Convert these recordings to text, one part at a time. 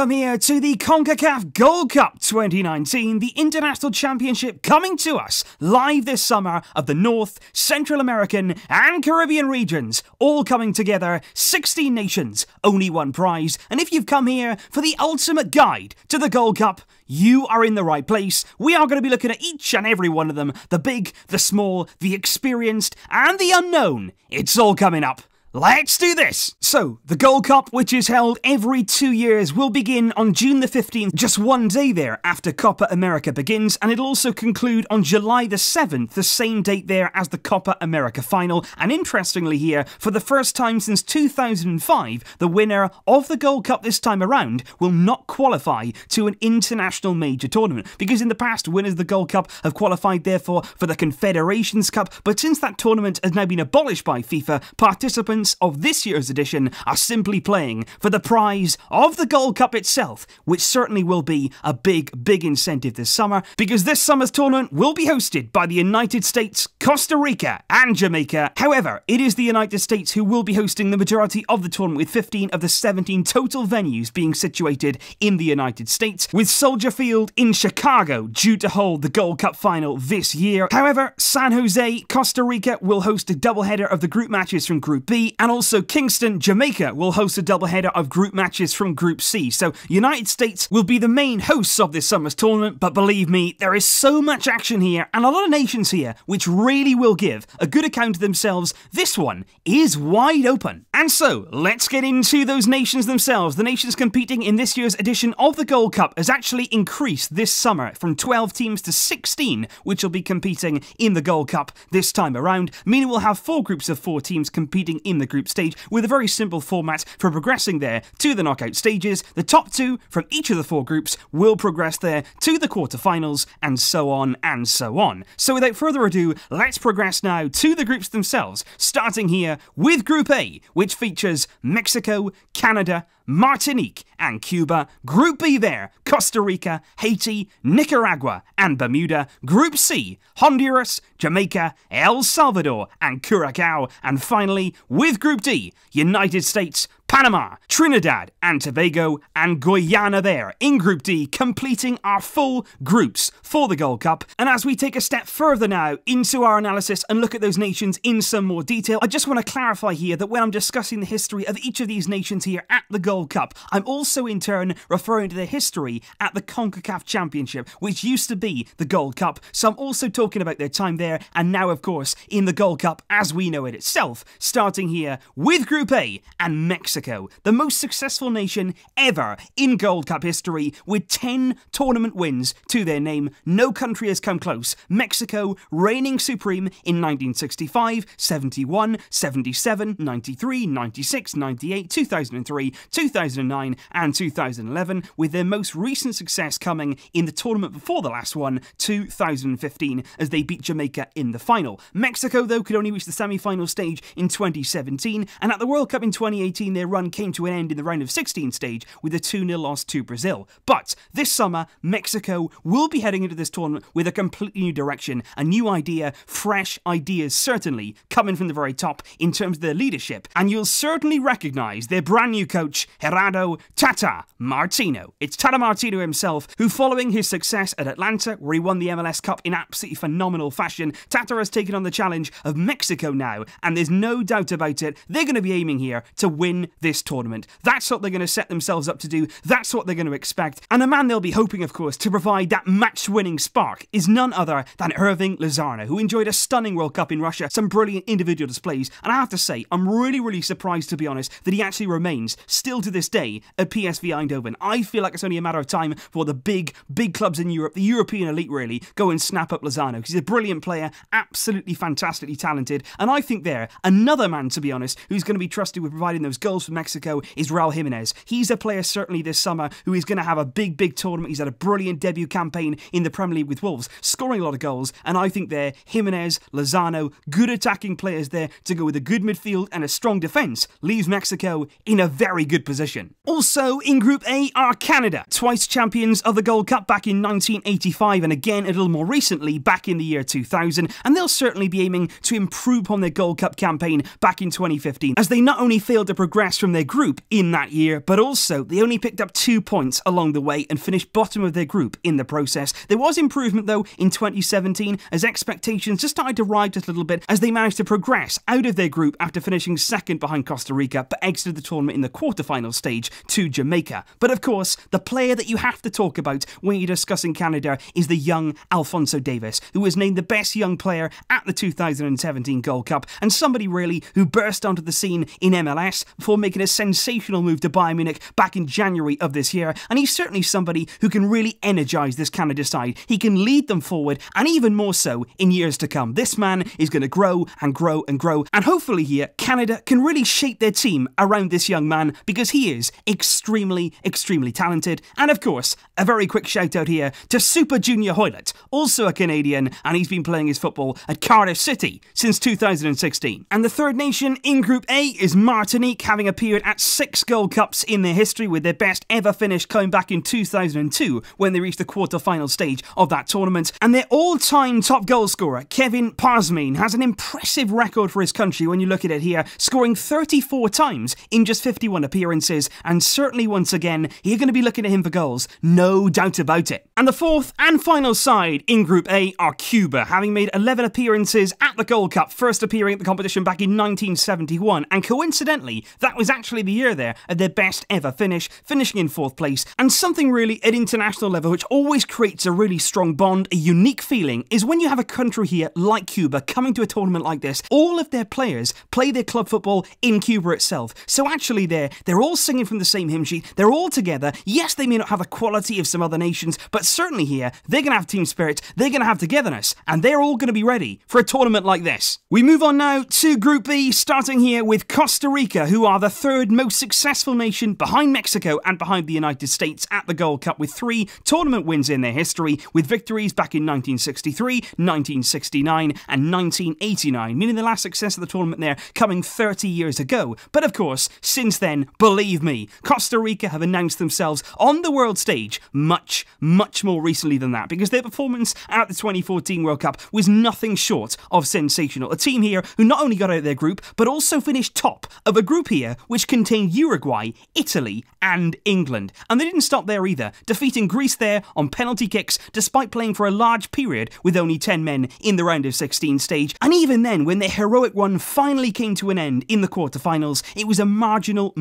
Welcome here to the CONCACAF Gold Cup 2019, the international championship coming to us live this summer of the North, Central American and Caribbean regions, all coming together, 16 nations, only one prize, and if you've come here for the ultimate guide to the Gold Cup, you are in the right place. We are going to be looking at each and every one of them, the big, the small, the experienced and the unknown. It's all coming up. Let's do this! So, the Gold Cup, which is held every 2 years, will begin on June the 15th, just one day there after Copa America begins, and it'll also conclude on July the 7th, the same date there as the Copa America final. And interestingly here, for the first time since 2005, the winner of the Gold Cup this time around will not qualify to an international major tournament, because in the past, winners of the Gold Cup have qualified therefore for the Confederations Cup, but since that tournament has now been abolished by FIFA, participants of this year's edition are simply playing for the prize of the Gold Cup itself, which certainly will be a big incentive this summer, because this summer's tournament will be hosted by the United States, Costa Rica and Jamaica. However, it is the United States who will be hosting the majority of the tournament, with 15 of the 17 total venues being situated in the United States, with Soldier Field in Chicago due to hold the Gold Cup final this year. However, San Jose, Costa Rica will host a doubleheader of the group matches from Group B, and also Kingston, Jamaica will host a doubleheader of group matches from Group C. So United States will be the main hosts of this summer's tournament, but believe me, there is so much action here and a lot of nations here which really will give a good account of themselves. This one is wide open. And so, let's get into those nations themselves. The nations competing in this year's edition of the Gold Cup has actually increased this summer from 12 teams to 16, which will be competing in the Gold Cup this time around, meaning we'll have 4 groups of 4 teams competing in the group stage, with a very simple format for progressing there to the knockout stages. The top 2 from each of the 4 groups will progress there to the quarterfinals, and so on and so on. So without further ado, let's progress now to the groups themselves, starting here with Group A, which features Mexico, Canada, Martinique and Cuba. Group B there, Costa Rica, Haiti, Nicaragua and Bermuda. Group C, Honduras, Jamaica, El Salvador and Curacao. And finally, with Group D, United States, Panama, Trinidad and Tobago and Guyana there in Group D, completing our full groups for the Gold Cup. And as we take a step further now into our analysis and look at those nations in some more detail, I just want to clarify here that when I'm discussing the history of each of these nations here at the Gold Cup, I'm also in turn referring to the history at the CONCACAF Championship, which used to be the Gold Cup. So I'm also talking about their time there and now, of course, in the Gold Cup as we know it itself, starting here with Group A and Mexico, the most successful nation ever in Gold Cup history, with 10 tournament wins to their name. No country has come close. Mexico reigning supreme in 1965, 71, 77, 93, 96, 98, 2003, 2009 and 2011, with their most recent success coming in the tournament before the last one, 2015, as they beat Jamaica in the final. Mexico, though, could only reach the semi-final stage in 2017, and at the World Cup in 2018, their run came to an end in the round of 16 stage with a 2-0 loss to Brazil. But this summer, Mexico will be heading into this tournament with a completely new direction, a new idea, fresh ideas certainly coming from the very top in terms of their leadership, and you'll certainly recognise their brand new coach, Gerardo Tata Martino. It's Tata Martino himself who, following his success at Atlanta, where he won the MLS Cup in absolutely phenomenal fashion, Tata has taken on the challenge of Mexico now, and there's no doubt about it, they're going to be aiming here to win this tournament. That's what they're going to set themselves up to do. That's what they're going to expect. And the man they'll be hoping, of course, to provide that match-winning spark is none other than Hirving Lozano, who enjoyed a stunning World Cup in Russia, some brilliant individual displays, and I have to say, I'm really surprised, to be honest, that he actually remains, still to this day, at PSV Eindhoven. I feel like it's only a matter of time for the big clubs in Europe, the European elite really, go and snap up Lozano, because he's a brilliant player, absolutely fantastically talented, and I think there, another man, to be honest, who's going to be trusted with providing those goals for Mexico is Raul Jimenez. He's a player certainly this summer who is going to have a big tournament. He's had a brilliant debut campaign in the Premier League with Wolves, scoring a lot of goals, and I think there, Jimenez, Lozano, good attacking players there to go with a good midfield and a strong defence, leaves Mexico in a very good position. Also in Group A are Canada, twice champions of the Gold Cup back in 1985 and again a little more recently back in the year 2000, and they'll certainly be aiming to improve on their Gold Cup campaign back in 2015, as they not only failed to progress progress from their group in that year, but also they only picked up 2 points along the way and finished bottom of their group in the process. There was improvement though in 2017 as expectations just started to rise just a little bit as they managed to progress out of their group after finishing second behind Costa Rica, but exited the tournament in the quarterfinal stage to Jamaica. But of course, the player that you have to talk about when you're discussing Canada is the young Alfphonso Davies, who was named the best young player at the 2017 Gold Cup, and somebody really who burst onto the scene in MLS before making a sensational move to Bayern Munich back in January of this year, and he's certainly somebody who can really energise this Canada side. He can lead them forward, and even more so in years to come. This man is going to grow and grow and grow, and hopefully here, Canada can really shape their team around this young man, because he is extremely, extremely talented. And of course, a very quick shout out here to Super Junior Hoylett, also a Canadian, and he's been playing his football at Cardiff City since 2016. And the third nation in Group A is Martinique, having appeared at 6 Gold Cups in their history, with their best ever finish coming back in 2002 when they reached the quarter-final stage of that tournament. And their all-time top goal scorer, Kevin Parsmane, has an impressive record for his country when you look at it here, scoring 34 times in just 51 appearances, and certainly once again, you're going to be looking at him for goals, no doubt about it. And the fourth and final side in Group A are Cuba, having made 11 appearances at the Gold Cup, first appearing at the competition back in 1971, and coincidentally, that was actually the year there at their best ever finish, finishing in 4th place. And something really at international level which always creates a really strong bond, a unique feeling, is when you have a country here like Cuba coming to a tournament like this, all of their players play their club football in Cuba itself. So actually they're all singing from the same hymn sheet, they're all together. Yes, they may not have the quality of some other nations, but certainly here, they're going to have team spirit, they're going to have togetherness, and they're all going to be ready for a tournament like this. We move on now to Group B, starting here with Costa Rica, who are the third most successful nation behind Mexico and behind the United States at the Gold Cup, with 3 tournament wins in their history, with victories back in 1963, 1969 and 1989, meaning the last success of the tournament there coming 30 years ago. But of course, since then, believe me, Costa Rica have announced themselves on the world stage much, much more recently than that, because their performance at the 2014 World Cup was nothing short of sensational. A team here who not only got out of their group, but also finished top of a group here which contained Uruguay, Italy and England. And they didn't stop there either, defeating Greece there on penalty kicks, despite playing for a large period with only 10 men in the round of 16 stage. And even then, when their heroic run finally came to an end in the quarterfinals, it was a marginal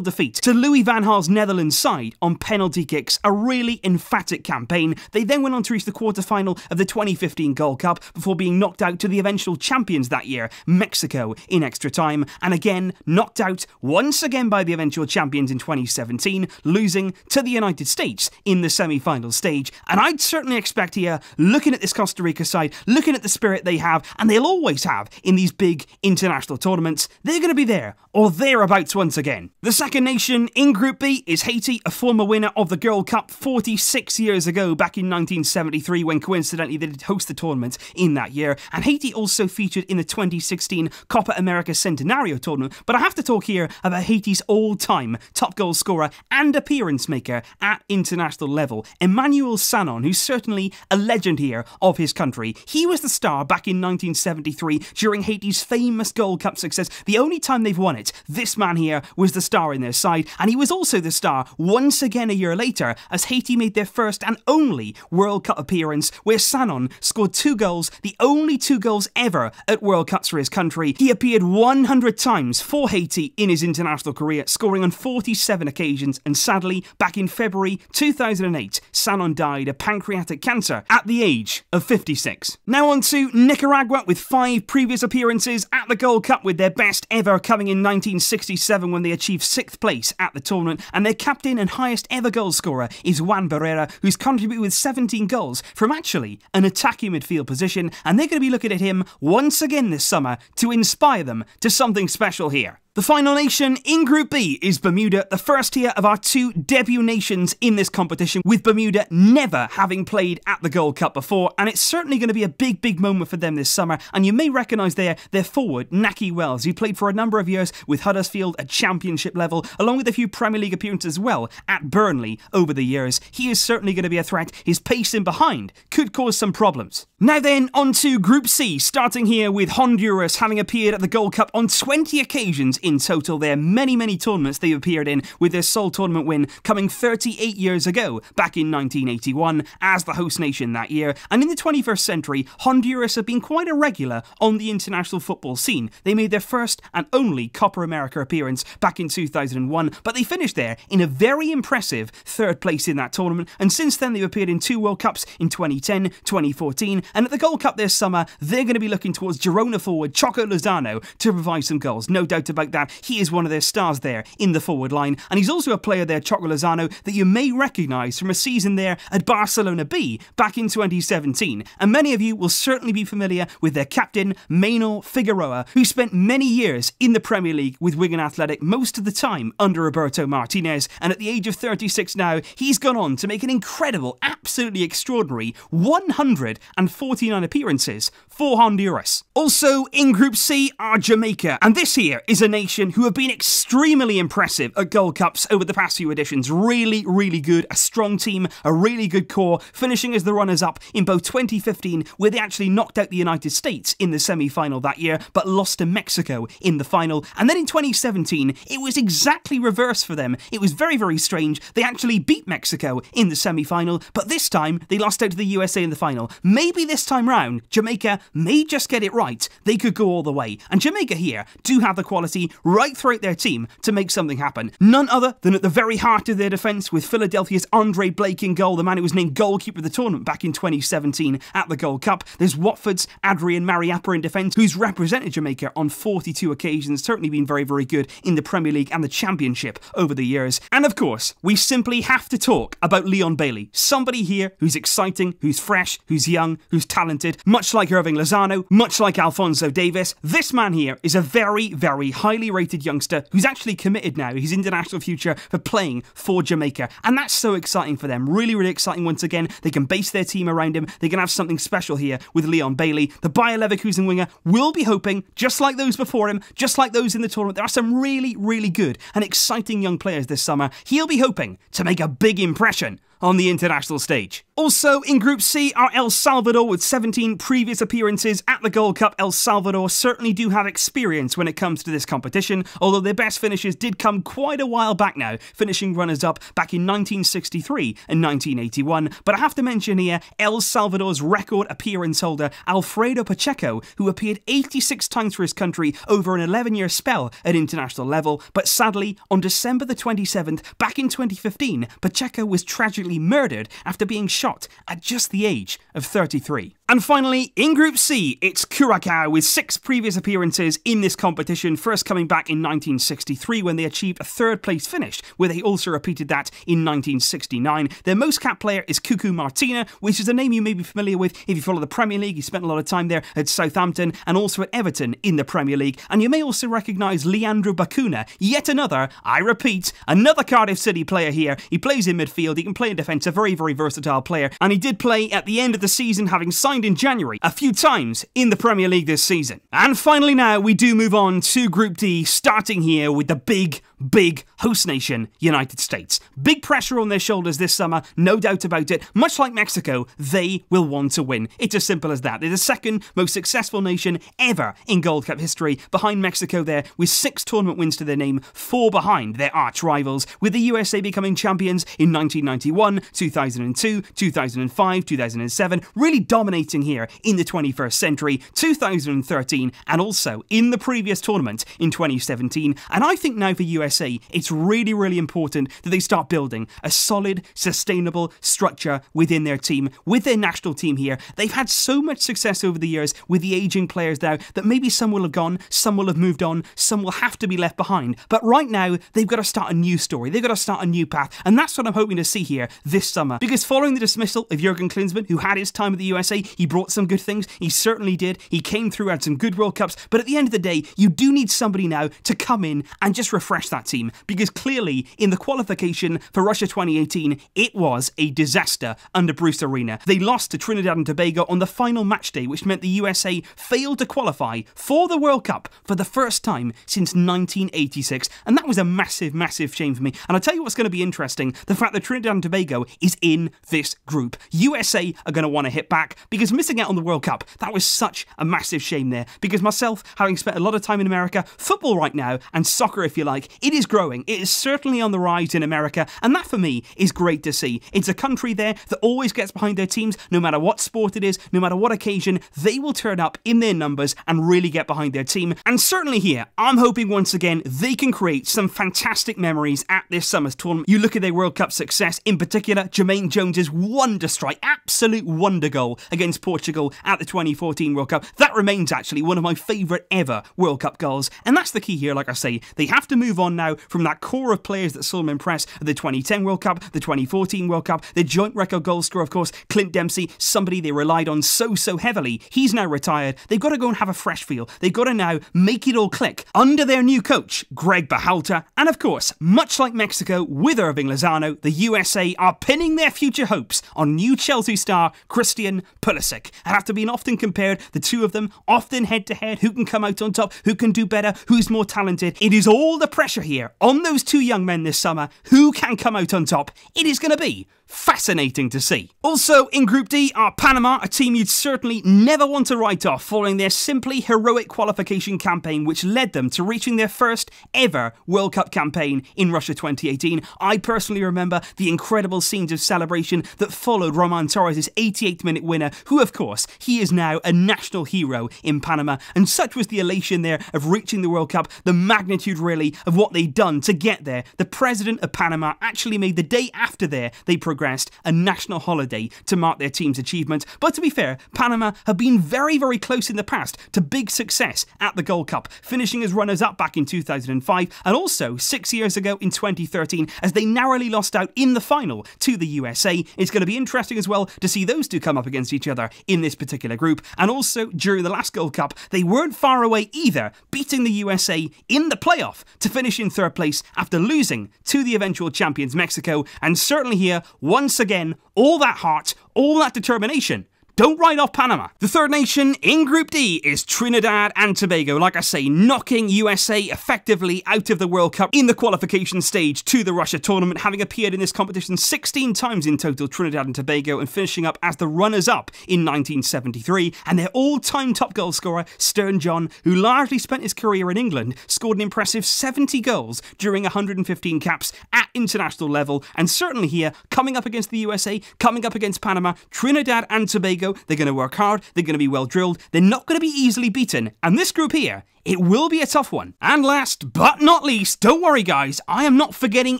defeat to Louis van Gaal's Netherlands side on penalty kicks, a really emphatic campaign. They then went on to reach the quarterfinal of the 2015 Gold Cup before being knocked out to the eventual champions that year, Mexico, in extra time, and again knocked out once again by the eventual champions in 2017, losing to the United States in the semi-final stage. And I'd certainly expect here, looking at this Costa Rica side, looking at the spirit they have, and they'll always have in these big international tournaments, they're going to be there, or thereabouts once again. The second nation in Group B is Haiti, a former winner of the Gold Cup 46 years ago, back in 1973, when coincidentally they did host the tournament in that year. And Haiti also featured in the 2016 Copa America Centenario tournament. But I have to talk here about Haiti's all-time top goal scorer and appearance maker at international level, Emmanuel Sanon, who's certainly a legend here of his country. He was the star back in 1973 during Haiti's famous Gold Cup success. The only time they've won it, this man here was the star in their side, and he was also the star once again a year later as Haiti made their first and only World Cup appearance, where Sanon scored 2 goals, the only 2 goals ever at World Cups for his country. He appeared 100 times for Haiti in his international career, scoring on 47 occasions, and sadly, back in February 2008, Sanon died of pancreatic cancer at the age of 56. Now on to Nicaragua, with 5 previous appearances at the Gold Cup, with their best ever coming in 1967 when they achieved 6th place at the tournament, and their captain and highest ever goal scorer is Juan Barrera, who's contributed with 17 goals from actually an attacking midfield position, and they're going to be looking at him once again this summer to inspire them to something special here. The final nation in Group B is Bermuda, the first here of our 2 debut nations in this competition, with Bermuda never having played at the Gold Cup before, and it's certainly going to be a big moment for them this summer. And you may recognise their forward, Naki Wells, who played for a number of years with Huddersfield at championship level, along with a few Premier League appearances as well at Burnley over the years. He is certainly going to be a threat. His pace in behind could cause some problems. Now then, on to Group C, starting here with Honduras, having appeared at the Gold Cup on 20 occasions in total there. Many tournaments they've appeared in, with their sole tournament win coming 38 years ago, back in 1981, as the host nation that year. And in the 21st century, Honduras have been quite a regular on the international football scene. They made their first and only Copa America appearance back in 2001, but they finished there in a very impressive third place in that tournament, and since then they've appeared in 2 World Cups in 2010, 2014, and at the Gold Cup this summer, they're going to be looking towards Girona forward Choco Lozano to provide some goals. No doubt about that. He is one of their stars there in the forward line, and he's also a player there, Choco Lozano, that you may recognise from a season there at Barcelona B back in 2017, and many of you will certainly be familiar with their captain, Manuel Figueroa, who spent many years in the Premier League with Wigan Athletic, most of the time under Roberto Martinez, and at the age of 36 now, he's gone on to make an incredible, absolutely extraordinary 149 appearances for Honduras. Also in Group C are Jamaica, and this here is a nation who have been extremely impressive at Gold Cups over the past few editions. Really good, a strong team, a really good core, finishing as the runners-up in both 2015, where they actually knocked out the United States in the semi-final that year, but lost to Mexico in the final, and then in 2017, it was exactly reverse for them. It was very strange. They actually beat Mexico in the semi-final, but this time, they lost out to the USA in the final. Maybe this time round, Jamaica may just get it right. They could go all the way, and Jamaica here do have the quality right throughout their team to make something happen. None other than at the very heart of their defence, with Philadelphia's Andre Blake in goal, the man who was named goalkeeper of the tournament back in 2017 at the Gold Cup. There's Watford's Adrian Mariappa in defence, who's represented Jamaica on 42 occasions, certainly been very good in the Premier League and the Championship over the years. And of course, we simply have to talk about Leon Bailey, somebody here who's exciting, who's fresh, who's young, who's talented, much like Hirving Lozano, much like Alfphonso Davies. This man here is a very highly rated youngster who's actually committed now his international future for playing for Jamaica, and that's so exciting for them. Really exciting once again. They can base their team around him. They can have something special here with Leon Bailey. The Bayer Leverkusen winger will be hoping, just like those before him, just like those in the tournament, there are some really good and exciting young players this summer. He'll be hoping to make a big impression on the international stage. Also in Group C are El Salvador, with 17 previous appearances at the Gold Cup. El Salvador certainly do have experience when it comes to this competition, although their best finishes did come quite a while back now, finishing runners-up back in 1963 and 1981. But I have to mention here El Salvador's record appearance holder, Alfredo Pacheco, who appeared 86 times for his country over an 11-year spell at international level. But sadly, on December the 27th, back in 2015, Pacheco was tragically murdered after being shot at just the age of 33. And finally, in Group C, it's Curacao, with 6 previous appearances in this competition, first coming back in 1963 when they achieved a 3rd place finish, where they also repeated that in 1969. Their most capped player is Cucu Martina, which is a name you may be familiar with if you follow the Premier League. He spent a lot of time there at Southampton and also at Everton in the Premier League. And you may also recognise Leandro Bacuna, yet another, I repeat, another Cardiff City player here. He plays in midfield, he can play in defence, a very versatile player, and he did play at the end of the season, having signed in January a few times in the Premier League this season. And finally now, we do move on to Group D, starting here with the big host nation, United States. Big pressure on their shoulders this summer, no doubt about it. Much like Mexico, they will want to win. It's as simple as that. They're the 2nd most successful nation ever in Gold Cup history, behind Mexico there, with 6 tournament wins to their name, 4 behind their arch rivals, with the USA becoming champions in 1991, 2002, 2005, 2007, really dominating here in the 21st century, 2013, and also in the previous tournament in 2017. And I think now for USA, it's really important that they start building a solid, sustainable structure within their team, with their national team here. They've had so much success over the years with the aging players now that maybe some will have gone, some will have moved on, some will have to be left behind. But right now, they've got to start a new story. They've got to start a new path. And that's what I'm hoping to see here this summer. Because following the dismissal of Jurgen Klinsmann, who had his time at the USA, he brought some good things. He certainly did. He came through, had some good World Cups. But at the end of the day, you do need somebody now to come in and just refresh that team, because clearly in the qualification for Russia 2018, it was a disaster under Bruce Arena. They lost to Trinidad and Tobago on the final match day, which meant the USA failed to qualify for the World Cup for the first time since 1986, and that was a massive, massive shame for me. And I'll tell you what's going to be interesting, the fact that Trinidad and Tobago is in this group. USA are going to want to hit back, because missing out on the World Cup, that was such a massive shame there, because myself, having spent a lot of time in America, football right now, and soccer if you like, it is growing. It is certainly on the rise in America, and that for me is great to see. It's a country there that always gets behind their teams, no matter what sport it is, no matter what occasion, they will turn up in their numbers and really get behind their team. And certainly here, I'm hoping once again they can create some fantastic memories at this summer's tournament. You look at their World Cup success, in particular, Jermaine Jones's wonder strike, absolute wonder goal against Portugal at the 2014 World Cup. That remains actually one of my favourite ever World Cup goals, and that's the key here. Like I say, they have to move on now from that core of players that saw them impress at the 2010 World Cup, the 2014 World Cup, the joint record goal scorer, of course, Clint Dempsey, somebody they relied on so heavily. He's now retired. They've got to go and have a fresh feel. They've got to now make it all click under their new coach, Greg Berhalter, and of course, much like Mexico with Hirving Lozano, the USA are pinning their future hopes on new Chelsea star Christian Pulisic. And after being often compared, the two of them, often head-to-head, who can come out on top, who can do better, who's more talented, it is all the pressure here on those two young men this summer. Who can come out on top? It is going to be fascinating to see. Also in Group D are Panama, a team you'd certainly never want to write off following their simply heroic qualification campaign which led them to reaching their first ever World Cup campaign in Russia 2018. I personally remember the incredible scenes of celebration that followed Roman Torres' 88th minute winner, who of course, he is now a national hero in Panama, and such was the elation there of reaching the World Cup, the magnitude really of what they'd done to get there. The president of Panama actually made the day after they progressed a national holiday to mark their team's achievement. But to be fair, Panama have been very, very close in the past to big success at the Gold Cup, finishing as runners-up back in 2005 and also 6 years ago in 2013 as they narrowly lost out in the final to the USA. It's going to be interesting as well to see those two come up against each other in this particular group. And also, during the last Gold Cup, they weren't far away either, beating the USA in the playoff to finish in third place after losing to the eventual champions Mexico. And certainly here, once again, all that heart, all that determination. Don't write off Panama. The third nation in Group D is Trinidad and Tobago, like I say, knocking USA effectively out of the World Cup in the qualification stage to the Russia tournament, having appeared in this competition 16 times in total, Trinidad and Tobago, and finishing up as the runners-up in 1973. And their all-time top goal scorer, Stern John, who largely spent his career in England, scored an impressive 70 goals during 115 caps at international level. And certainly here, coming up against the USA, coming up against Panama, Trinidad and Tobago, they're going to work hard, they're going to be well drilled, they're not going to be easily beaten, and this group here, it will be a tough one. And last but not least, don't worry guys, I am not forgetting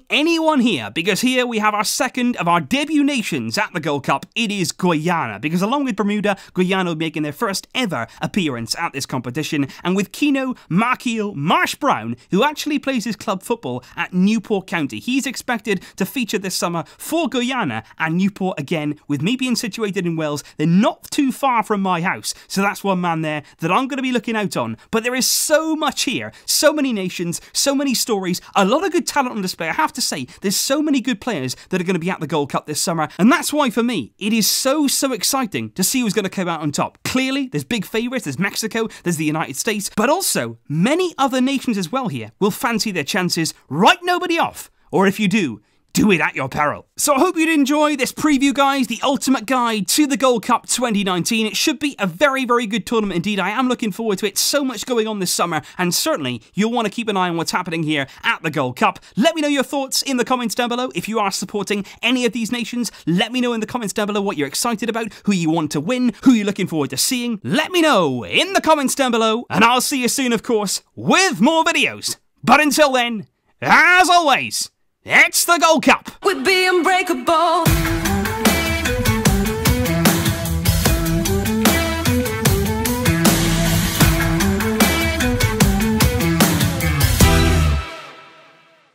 anyone here, because here we have our second of our debut nations at the Gold Cup. It is Guyana, because along with Bermuda, Guyana will be making their first ever appearance at this competition, and with Keno Markiel Marsh Brown, who actually plays his club football at Newport County. He's expected to feature this summer for Guyana and Newport again. With me being situated in Wales, they're not too far from my house, so that's one man there that I'm going to be looking out on. But there is so much here, so many nations, so many stories, a lot of good talent on display. I have to say, there's so many good players that are going to be at the Gold Cup this summer, and that's why for me, it is so exciting to see who's going to come out on top. Clearly, there's big favourites, there's Mexico, there's the United States, but also many other nations as well here will fancy their chances. Write nobody off, or if you do it at your peril. So I hope you'd enjoy this preview, guys, the ultimate guide to the Gold Cup 2019. It should be a very, very good tournament indeed. I am looking forward to it. So much going on this summer, and certainly you'll want to keep an eye on what's happening here at the Gold Cup. Let me know your thoughts in the comments down below. If you are supporting any of these nations, let me know in the comments down below what you're excited about, who you want to win, who you're looking forward to seeing. Let me know in the comments down below, and I'll see you soon, of course, with more videos. But until then, as always, it's the Gold Cup. We'd be unbreakable.